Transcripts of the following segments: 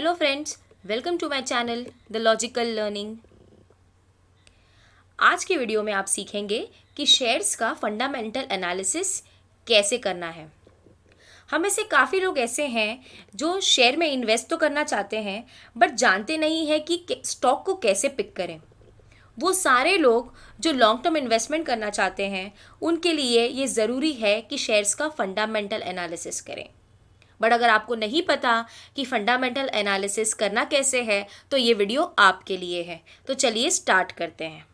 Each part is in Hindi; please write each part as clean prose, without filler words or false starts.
Hello friends, welcome to my channel the logical learning. आज के वीडियो में आप सीखेंगे कि शेयर्स का फंडामेंटल एनालिसिस कैसे करना है। हम में से काफ़ी लोग ऐसे हैं जो शेयर में इन्वेस्ट तो करना चाहते हैं बट जानते नहीं हैं कि स्टॉक को कैसे पिक करें। वो सारे लोग जो लॉन्ग टर्म इन्वेस्टमेंट करना चाहते हैं उनके लिए ये ज़रूरी है कि शेयर्स का फंडामेंटल एनालिसिस करें। बट अगर आपको नहीं पता कि फंडामेंटल एनालिसिस करना कैसे है तो ये वीडियो आपके लिए है। तो चलिए स्टार्ट करते हैं।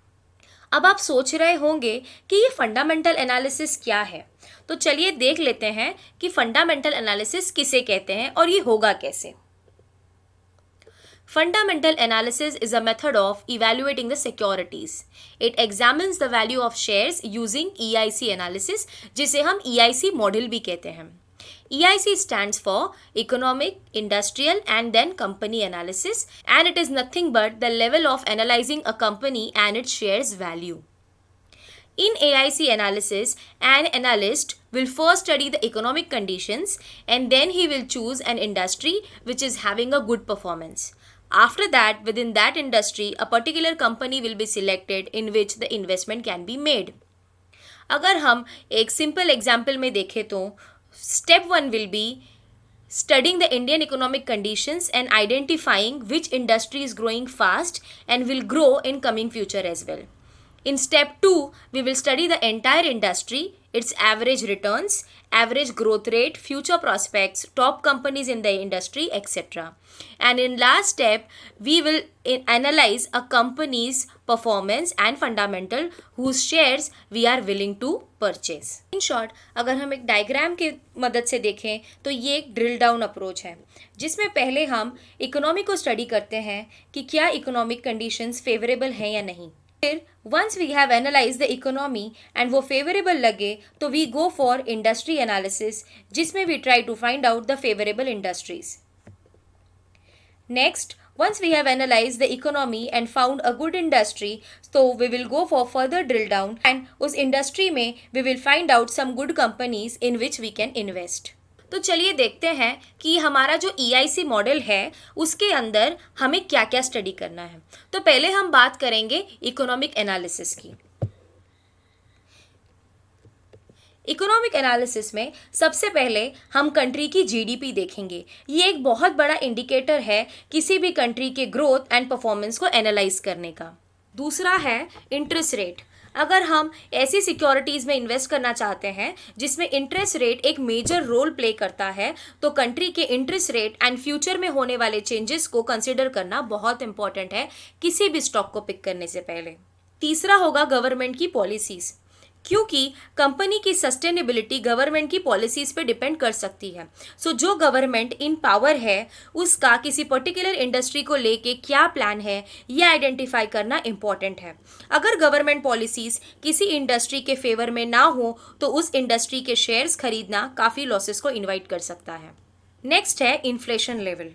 अब आप सोच रहे होंगे कि ये फंडामेंटल एनालिसिस क्या है, तो चलिए देख लेते हैं कि फंडामेंटल एनालिसिस किसे कहते हैं और ये होगा कैसे। Fundamental analysis is a method of evaluating the securities. It examines the value of shares using EIC analysis, जिसे हम EIC मॉडल भी कहते हैं। EIC stands for Economic, Industrial and then Company Analysis, and it is nothing but the level of analyzing a company and its shares value. In AIC analysis, an analyst will first study the economic conditions and then he will choose an industry which is having a good performance. After that, within that industry, a particular company will be selected in which the investment can be made. अगर हम एक सिंपल एग्जाम्पल में देखें तो step 1 will be studying the Indian economic conditions and identifying which industry is growing fast and will grow in coming future as well. In step 2, we will study the entire industry, its average returns, average growth rate, future prospects, top companies in the industry, etc. And in last step, we will analyze a company's performance and fundamental whose shares we are willing to purchase. In short, अगर हम एक डायग्राम की मदद से देखें तो ये एक ड्रिल डाउन अप्रोच है जिसमें पहले हम इकोनॉमी को स्टडी करते हैं कि क्या इकोनॉमिक कंडीशंस फेवरेबल हैं या नहीं। फिर once we have analyse the economy and वो फेवरेबल लगे तो we go for industry analysis जिसमें we try to find out the favourable industries. Next, once we have analyzed the economy and found a good industry, so we will go for further drill down and उस industry में we will find out some good companies in which we can invest. तो चलिए देखते हैं कि हमारा जो EIC मॉडल है उसके अंदर हमें क्या क्या स्टडी करना है। तो पहले हम बात करेंगे इकोनॉमिक एनालिसिस की। इकोनॉमिक एनालिसिस में सबसे पहले हम कंट्री की जीडीपी देखेंगे। ये एक बहुत बड़ा इंडिकेटर है किसी भी कंट्री के ग्रोथ एंड परफॉर्मेंस को एनालाइज करने का। दूसरा है इंटरेस्ट रेट। अगर हम ऐसी सिक्योरिटीज़ में इन्वेस्ट करना चाहते हैं जिसमें इंटरेस्ट रेट एक मेजर रोल प्ले करता है तो कंट्री के इंटरेस्ट रेट एंड फ्यूचर में होने वाले चेंजेस को कंसिडर करना बहुत इंपॉर्टेंट है किसी भी स्टॉक को पिक करने से पहले। तीसरा होगा गवर्नमेंट की पॉलिसीज़, क्योंकि कंपनी की सस्टेनेबिलिटी गवर्नमेंट की पॉलिसीज़ पे डिपेंड कर सकती है। सो जो गवर्नमेंट इन पावर है उसका किसी पर्टिकुलर इंडस्ट्री को लेके क्या प्लान है ये आइडेंटिफाई करना इम्पॉर्टेंट है। अगर गवर्नमेंट पॉलिसीज़ किसी इंडस्ट्री के फेवर में ना हो तो उस इंडस्ट्री के शेयर्स खरीदना काफ़ी लॉसेस को इन्वाइट कर सकता है। नेक्स्ट है इन्फ्लेशन लेवल,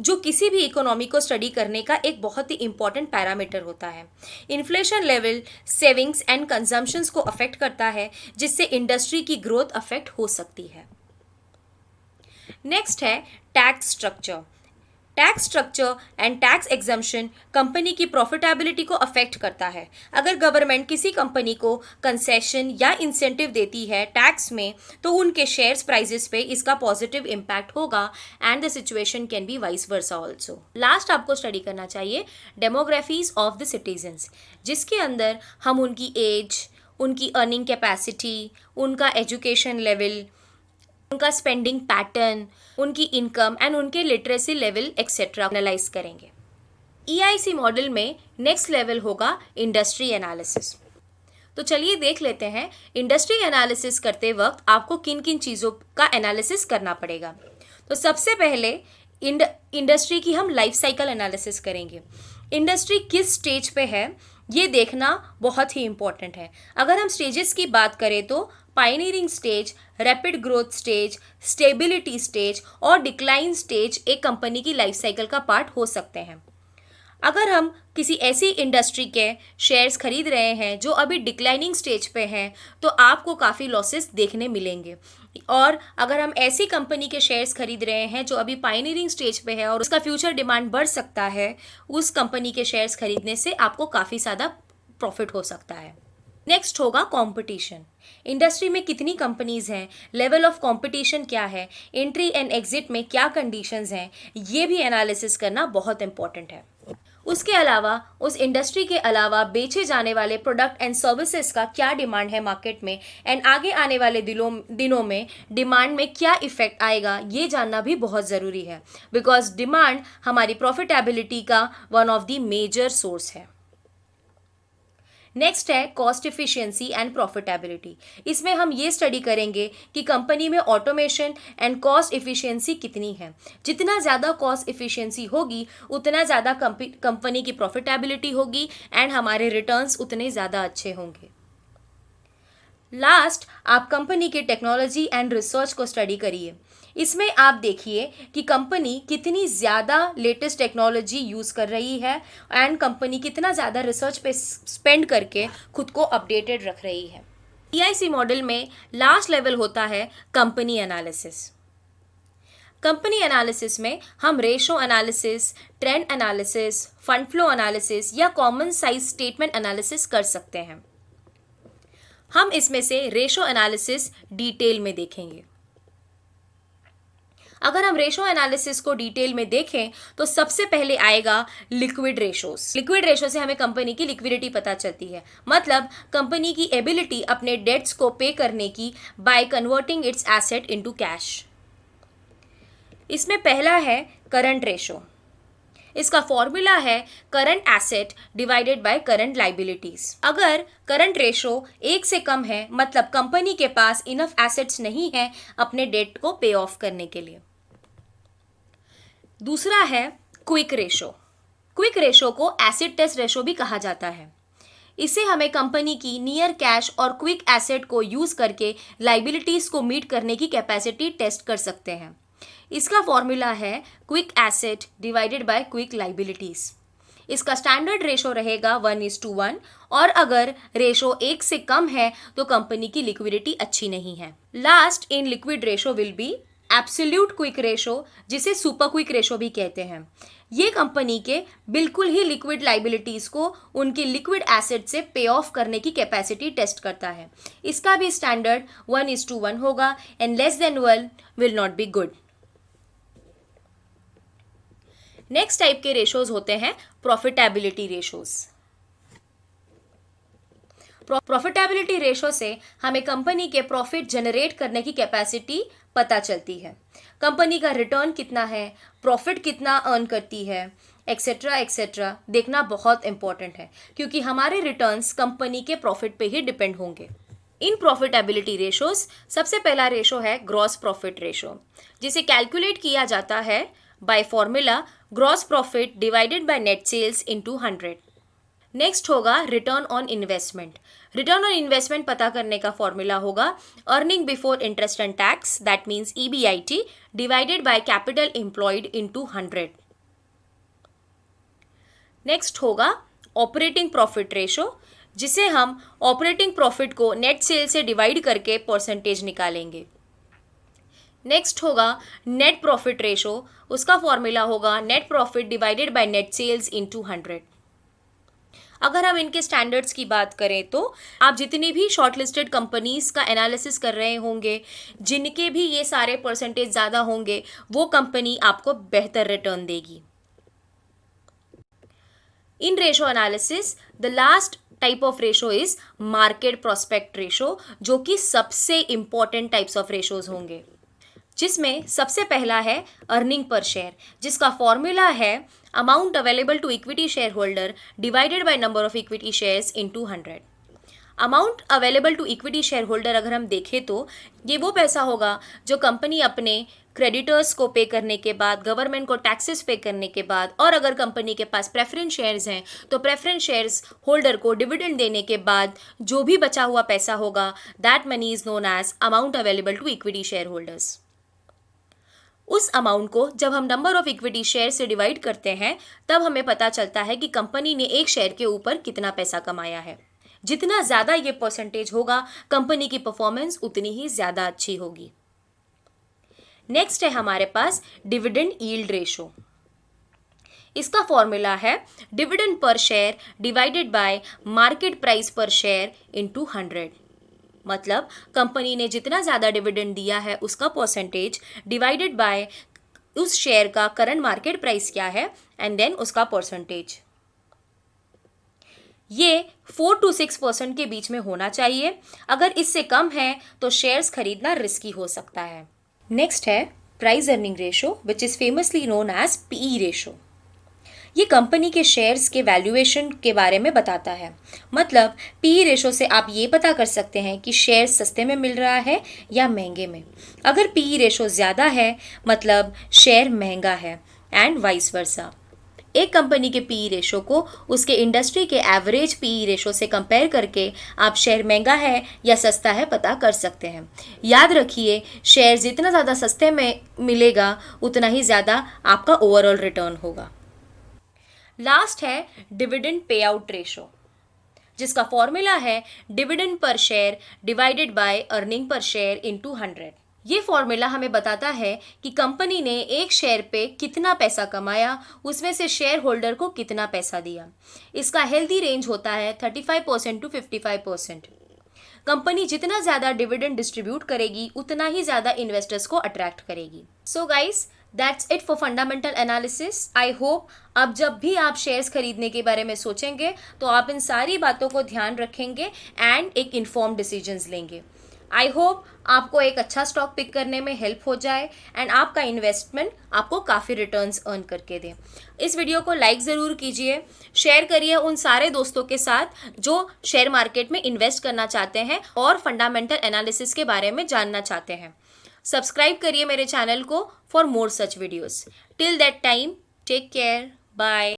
जो किसी भी इकोनॉमी को स्टडी करने का एक बहुत ही इंपॉर्टेंट पैरामीटर होता है। Inflation level savings and consumptions को अफेक्ट करता है जिससे इंडस्ट्री की ग्रोथ अफेक्ट हो सकती है। नेक्स्ट है tax structure. Tax structure and tax exemption company की प्रॉफिटेबिलिटी को अफेक्ट करता है। अगर गवर्नमेंट किसी कंपनी को कंसेशन या इंसेंटिव देती है टैक्स में तो उनके शेयर्स प्राइजेस पे इसका पॉजिटिव इम्पैक्ट होगा and the situation can be vice versa also. Last आपको स्टडी करना चाहिए डेमोग्राफीज ऑफ द सिटीजन्स, जिसके अंदर हम उनकी एज, उनकी अर्निंग कैपेसिटी, उनका एजुकेशन लेवल, उनका स्पेंडिंग पैटर्न, उनकी इनकम एंड उनके लिटरेसी लेवल एक्सेट्रा एनालाइज करेंगे। EIC मॉडल में नेक्स्ट लेवल होगा इंडस्ट्री एनालिसिस। तो चलिए देख लेते हैं इंडस्ट्री एनालिसिस करते वक्त आपको किन किन चीज़ों का एनालिसिस करना पड़ेगा। तो सबसे पहले इंडस्ट्री की हम लाइफ साइकिल एनालिसिस करेंगे। इंडस्ट्री किस स्टेज पे है ये देखना बहुत ही इंपॉर्टेंट है। अगर हम स्टेजेस की बात करें तो pioneering stage, rapid growth stage, stability stage और डिक्लाइन स्टेज एक कंपनी की लाइफ साइकिल का पार्ट हो सकते हैं। अगर हम किसी ऐसी इंडस्ट्री के शेयर्स खरीद रहे हैं जो अभी डिक्लाइनिंग स्टेज पे हैं, तो आपको काफ़ी लॉसेस देखने मिलेंगे। और अगर हम ऐसी कंपनी के शेयर्स खरीद रहे हैं जो अभी पायनियरिंग स्टेज पे है और उसका फ्यूचर डिमांड बढ़ सकता है, उस कंपनी के शेयर्स खरीदने से आपको काफ़ी ज़्यादा प्रॉफिट हो सकता है। नेक्स्ट होगा कंपटीशन। इंडस्ट्री में कितनी कंपनीज हैं, लेवल ऑफ कंपटीशन क्या है, एंट्री एंड एग्जिट में क्या कंडीशंस हैं, ये भी एनालिसिस करना बहुत इंपॉर्टेंट है। उसके अलावा उस इंडस्ट्री के अलावा बेचे जाने वाले प्रोडक्ट एंड सर्विसेज का क्या डिमांड है मार्केट में, एंड आगे आने वाले दिनों में डिमांड में क्या इफेक्ट आएगा, ये जानना भी बहुत ज़रूरी है, बिकॉज डिमांड हमारी प्रॉफिटेबिलिटी का one of the major source है। नेक्स्ट है कॉस्ट इफिशिएंसी एंड प्रॉफिटेबिलिटी। इसमें हम ये स्टडी करेंगे कि कंपनी में ऑटोमेशन एंड कॉस्ट इफिशिएंसी कितनी है। जितना ज़्यादा कॉस्ट इफिशिएंसी होगी उतना ज़्यादा कंपनी की प्रॉफिटेबिलिटी होगी एंड हमारे रिटर्न्स उतने ज़्यादा अच्छे होंगे। लास्ट, आप कंपनी के टेक्नोलॉजी एंड रिसर्च को स्टडी करिए। इसमें आप देखिए कि कंपनी कितनी ज़्यादा लेटेस्ट टेक्नोलॉजी यूज़ कर रही है एंड कंपनी कितना ज़्यादा रिसर्च पे स्पेंड करके खुद को अपडेटेड रख रही है। EIC मॉडल में लास्ट लेवल होता है कंपनी एनालिसिस। कंपनी एनालिसिस में हम ratio analysis, trend analysis, fund flow analysis या कॉमन साइज स्टेटमेंट एनालिसिस कर सकते हैं। हम इसमें से रेशो एनालिसिस डिटेल में देखेंगे। अगर हम रेशो एनालिसिस को डिटेल में देखें तो सबसे पहले आएगा लिक्विड रेशोस। लिक्विड रेशो से हमें कंपनी की लिक्विडिटी पता चलती है, मतलब कंपनी की एबिलिटी अपने डेट्स को पे करने की by converting it's asset into cash. इसमें पहला है करंट रेशो। इसका फॉर्मूला है current asset divided by current liabilities. अगर करंट रेशो 1 से कम है, मतलब कंपनी के पास इनफ एसेट्स नहीं है अपने डेट को पे ऑफ करने के लिए। दूसरा है क्विक रेशो। क्विक रेशो को एसिड टेस्ट रेशो भी कहा जाता है। इसे हमें कंपनी की नियर कैश और क्विक एसेट को यूज करके लाइबिलिटीज को मीट करने की कैपेसिटी टेस्ट कर सकते हैं। इसका फॉर्मूला है quick asset divided by quick liabilities. इसका स्टैंडर्ड रेशो रहेगा 1:1 और अगर रेशो 1 से कम है तो कंपनी की लिक्विडिटी अच्छी नहीं है। Last in liquid ratio will be absolute quick ratio, जिसे सुपर क्विक रेशो भी कहते हैं। ये कंपनी के बिल्कुल ही लिक्विड लाइबिलिटीज को उनकी लिक्विड एसेट से पे ऑफ करने की कैपेसिटी टेस्ट करता है। इसका भी स्टैंडर्ड 1:1 होगा and less than 1 will not be good. Next type के रेशोज होते हैं प्रॉफिटेबिलिटी रेशोज। प्रॉफिटेबिलिटी रेशो से हमें कंपनी के प्रॉफिट जनरेट करने की कैपेसिटी पता चलती है। कंपनी का रिटर्न कितना है, प्रॉफिट कितना अर्न करती है, एक्सेट्रा एक्सेट्रा देखना बहुत इंपॉर्टेंट है, क्योंकि हमारे रिटर्न्स कंपनी के प्रॉफिट पे ही डिपेंड होंगे। इन प्रॉफिटेबिलिटी रेशोज सबसे पहला रेशो है ग्रॉस प्रॉफिट रेशो, जिसे कैलकुलेट किया जाता है by formula gross profit divided by net sales into 100। Next होगा return on investment. Return on investment पता करने का फॉर्मूला होगा earning before interest and tax, that means EBIT, divided by capital employed into 100। Next होगा ऑपरेटिंग प्रॉफिट रेशो, जिसे हम ऑपरेटिंग प्रॉफिट को नेट सेल से डिवाइड करके परसेंटेज निकालेंगे। नेक्स्ट होगा नेट प्रॉफिट रेशो, उसका फॉर्मूला होगा net profit divided by net sales into 100। अगर हम इनके स्टैंडर्ड्स की बात करें तो आप जितनी भी शॉर्टलिस्टेड कंपनीज का एनालिसिस कर रहे होंगे, जिनके भी ये सारे परसेंटेज ज़्यादा होंगे, वो कंपनी आपको बेहतर रिटर्न देगी। In ratio analysis the last type of ratio is market prospect ratio, जो कि सबसे इंपॉर्टेंट टाइप्स ऑफ रेशोज होंगे, जिसमें सबसे पहला है अर्निंग पर शेयर, जिसका फॉर्मूला है amount available to equity share holder divided by number of equity shares into 100। Amount available to equity share holder अगर हम देखें तो ये वो पैसा होगा जो कंपनी अपने क्रेडिटर्स को पे करने के बाद, गवर्नमेंट को टैक्सेस पे करने के बाद, और अगर कंपनी के पास प्रेफरेंस शेयर्स हैं तो प्रेफरेंस शेयर्स होल्डर को डिविडेंड देने के बाद जो भी बचा हुआ पैसा होगा, that money is known as amount available to equity share holders. उस अमाउंट को जब हम नंबर ऑफ इक्विटी शेयर से डिवाइड करते हैं तब हमें पता चलता है कि कंपनी ने एक शेयर के ऊपर कितना पैसा कमाया है। जितना ज़्यादा ये परसेंटेज होगा कंपनी की परफॉर्मेंस उतनी ही ज़्यादा अच्छी होगी। नेक्स्ट है हमारे पास डिविडेंड यील्ड रेशो। इसका फॉर्मूला है dividend per share divided by market price पर शेयर इनटू 100। मतलब कंपनी ने जितना ज़्यादा डिविडेंड दिया है उसका परसेंटेज डिवाइडेड बाय उस शेयर का करंट मार्केट प्राइस क्या है एंड देन उसका परसेंटेज। ये 4 to 6% के बीच में होना चाहिए। अगर इससे कम है तो शेयर्स खरीदना रिस्की हो सकता है। नेक्स्ट है price earning ratio which is famously known as PE ratio. ये कंपनी के शेयर्स के वैल्यूएशन के बारे में बताता है। मतलब पीई रेशो से आप ये पता कर सकते हैं कि शेयर सस्ते में मिल रहा है या महंगे में। अगर पीई रेशो ज़्यादा है मतलब शेयर महंगा है एंड वाइस वर्सा। एक कंपनी के पीई रेशो को उसके इंडस्ट्री के एवरेज पीई रेशो से कंपेयर करके आप शेयर महंगा है या सस्ता है पता कर सकते हैं। याद रखिए शेयर जितना ज़्यादा सस्ते में मिलेगा उतना ही ज़्यादा आपका ओवरऑल रिटर्न होगा। लास्ट है डिविडेंड पे आउट रेशो, जिसका फॉर्मूला है dividend per share divided by earning per share into 100। ये फॉर्मूला हमें बताता है कि कंपनी ने एक शेयर पे कितना पैसा कमाया, उसमें से शेयर होल्डर को कितना पैसा दिया। इसका हेल्दी रेंज होता है 35% to 55%। कंपनी जितना ज़्यादा डिविडेंड डिस्ट्रीब्यूट करेगी उतना ही ज़्यादा इन्वेस्टर्स को अट्रैक्ट करेगी। So guys that's it for fundamental analysis. I hope अब जब भी आप शेयर्स खरीदने के बारे में सोचेंगे तो आप इन सारी बातों को ध्यान रखेंगे एंड एक इन्फॉर्म्ड डिसीजंस लेंगे। आई होप आपको एक अच्छा स्टॉक पिक करने में हेल्प हो जाए एंड आपका इन्वेस्टमेंट आपको काफ़ी रिटर्न्स अर्न करके दे। इस वीडियो को लाइक ज़रूर कीजिए, शेयर करिए उन सारे दोस्तों के साथ जो शेयर मार्केट में इन्वेस्ट करना चाहते हैं और फंडामेंटल एनालिसिस के बारे में जानना चाहते हैं। सब्सक्राइब करिए मेरे चैनल को for more such videos. Till that time take care, bye.